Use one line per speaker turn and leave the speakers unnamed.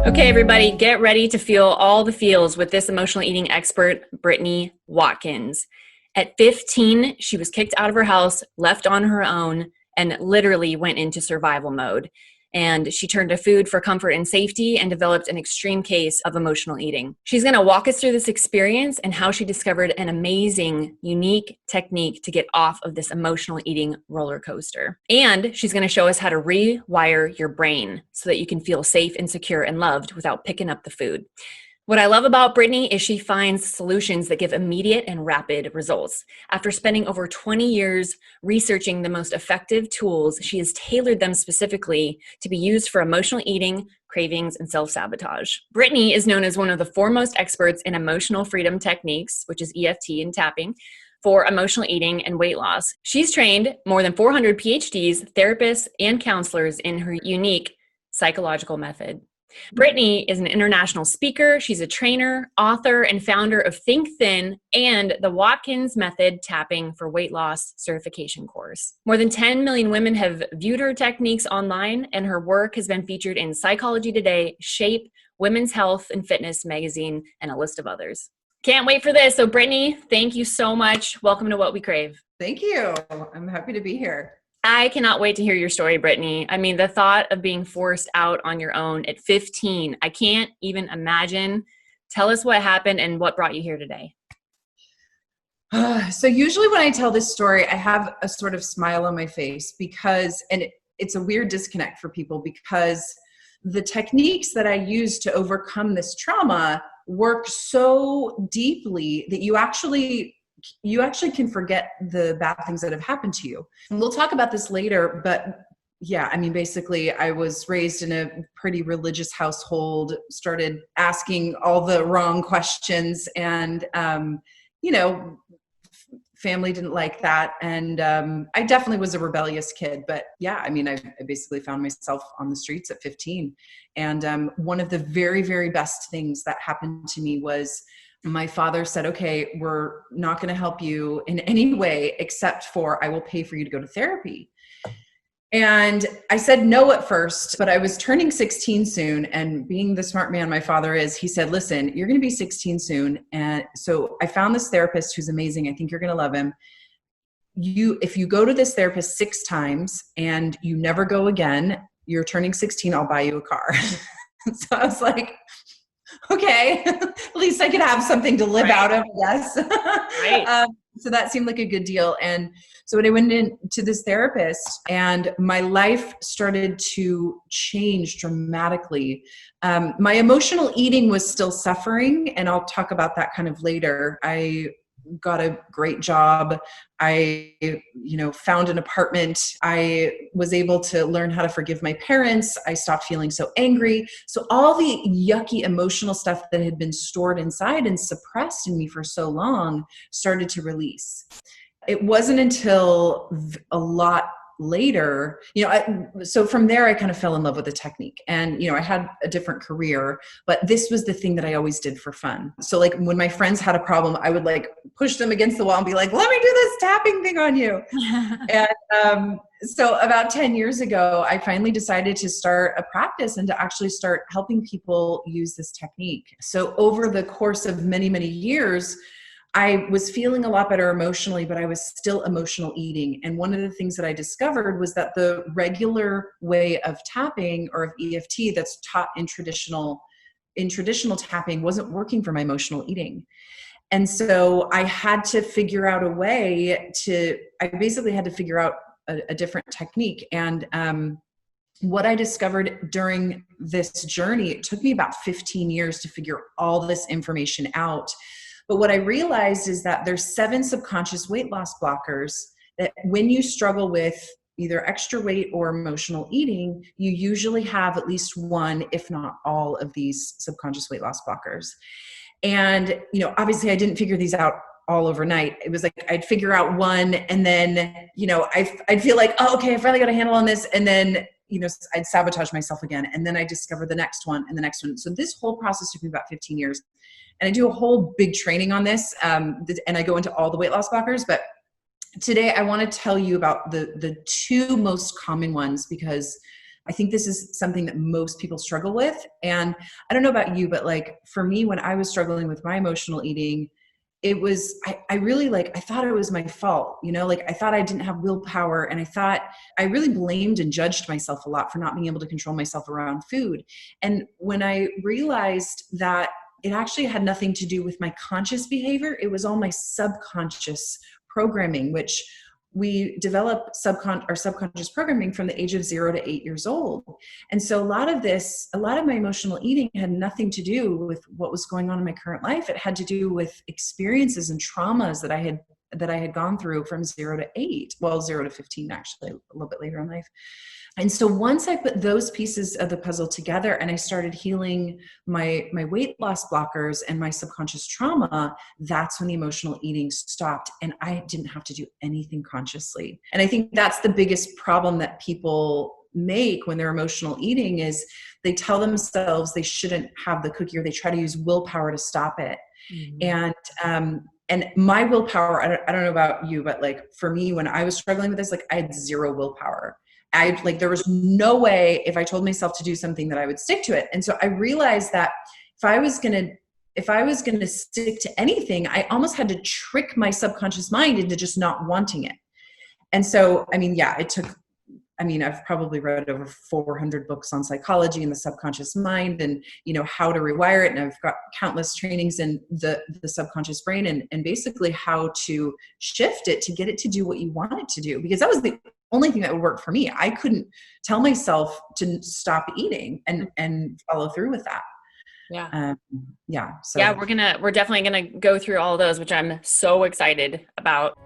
Okay, everybody, get ready to feel all the feels with this emotional eating expert, Brittany Watkins. At 15, she was kicked out of her house, left on her own, and literally went into survival mode. And she turned to food for comfort and safety and developed an extreme case of emotional eating. She's going to walk us through this experience and how she discovered an amazing, unique technique to get off of this emotional eating roller coaster. And she's going to show us how to rewire your brain so that you can feel safe and secure and loved without picking up the food. What I love about Brittany is she finds solutions that give immediate and rapid results. After spending over 20 years researching the most effective tools, she has tailored them specifically to be used for emotional eating, cravings, and self-sabotage. Brittany is known as one of the foremost experts in emotional freedom techniques, which is EFT and tapping, for emotional eating and weight loss. She's trained more than 400 PhDs, therapists, and counselors in her unique psychological method. Brittany is an international speaker. She's a trainer, author, and founder of Think Thin and the Watkins Method Tapping for Weight Loss certification course. More than 10 million women have viewed her techniques online, and her work has been featured in Psychology Today, Shape, Women's Health and Fitness magazine, and a list of others. Can't wait for this. So Brittany, thank you so much. Welcome to What We Crave.
Thank you. I'm happy to be here.
I cannot wait to hear your story, Brittany. I mean, the thought of being forced out on your own at 15, I can't even imagine. Tell us what happened and what brought you here today.
So usually when I tell this story, I have a sort of smile on my face because, and it's a weird disconnect for people because the techniques that I use to overcome this trauma work so deeply that you actually can forget the bad things that have happened to you. And we'll talk about this later, but yeah, I mean, basically I was raised in a pretty religious household, started asking all the wrong questions and, family didn't like that. And I definitely was a rebellious kid, but yeah, I mean, I basically found myself on the streets at 15. And one of the very, very best things that happened to me was my father said, okay, we're not going to help you in any way except for I will pay for you to go to therapy. And I said no at first, but I was turning 16 soon. And being the smart man my father is, he said, listen, you're going to be 16 soon. And so I found this therapist who's amazing. I think you're going to love him. If you go to this therapist 6 times and you never go again, you're turning 16, I'll buy you a car. So I was like, okay, at least I could have something to live out of, yes.
Right.
So that seemed like a good deal. And so when I went into this therapist and my life started to change dramatically, my emotional eating was still suffering. And I'll talk about that kind of later. I got a great job. I, found an apartment. I was able to learn how to forgive my parents. I stopped feeling so angry. So all the yucky emotional stuff that had been stored inside and suppressed in me for so long started to release. It wasn't until a lot later, so from there, I kind of fell in love with the technique and, I had a different career, but this was the thing that I always did for fun. So like when my friends had a problem, I would like push them against the wall and be like, let me do this tapping thing on you. And so about 10 years ago, I finally decided to start a practice and to actually start helping people use this technique. So over the course of many, many years, I was feeling a lot better emotionally, but I was still emotional eating. And one of the things that I discovered was that the regular way of tapping or of EFT that's taught in traditional tapping wasn't working for my emotional eating. And so I had to figure out a way I basically had to figure out a different technique. And what I discovered during this journey, it took me about 15 years to figure all this information out. But what I realized is that there's 7 subconscious weight loss blockers that when you struggle with either extra weight or emotional eating, you usually have at least one, if not all of these subconscious weight loss blockers. And, obviously I didn't figure these out all overnight. It was like, I'd figure out one and then, I'd feel like, oh, okay, I finally got a handle on this. And then, I'd sabotage myself again. And then I discover the next one and the next one. So this whole process took me about 15 years. And I do a whole big training on this, and I go into all the weight loss blockers. But today I want to tell you about the 2 most common ones because I think this is something that most people struggle with. And I don't know about you, but like for me, when I was struggling with my emotional eating, it was, I really like, I thought it was my fault, you know, like I thought I didn't have willpower, and I thought I really blamed and judged myself a lot for not being able to control myself around food. And when I realized that it actually had nothing to do with my conscious behavior, it was all my subconscious programming, which we develop our subconscious programming from the age of 0 to 8 years old. And so a lot of my emotional eating had nothing to do with what was going on in my current life. It had to do with experiences and traumas that I had gone through from 0 to 8, well, 0 to 15, actually, a little bit later in life. And so once I put those pieces of the puzzle together and I started healing my weight loss blockers and my subconscious trauma, that's when the emotional eating stopped, and I didn't have to do anything consciously. And I think that's the biggest problem that people make when they're emotional eating is they tell themselves they shouldn't have the cookie, or they try to use willpower to stop it. Mm-hmm. And my willpower, I don't know about you, but like for me, when I was struggling with this, like I had zero willpower. There was no way if I told myself to do something that I would stick to it. And so I realized that if I was going to stick to anything, I almost had to trick my subconscious mind into just not wanting it. And so, I mean, yeah, I've probably read over 400 books on psychology and the subconscious mind, and, you know, how to rewire it. And I've got countless trainings in the subconscious brain and basically how to shift it to get it to do what you want it to do, because that was the only thing that would work for me. I couldn't tell myself to stop eating and follow through with that.
So we're definitely gonna go through all those, which I'm so excited about.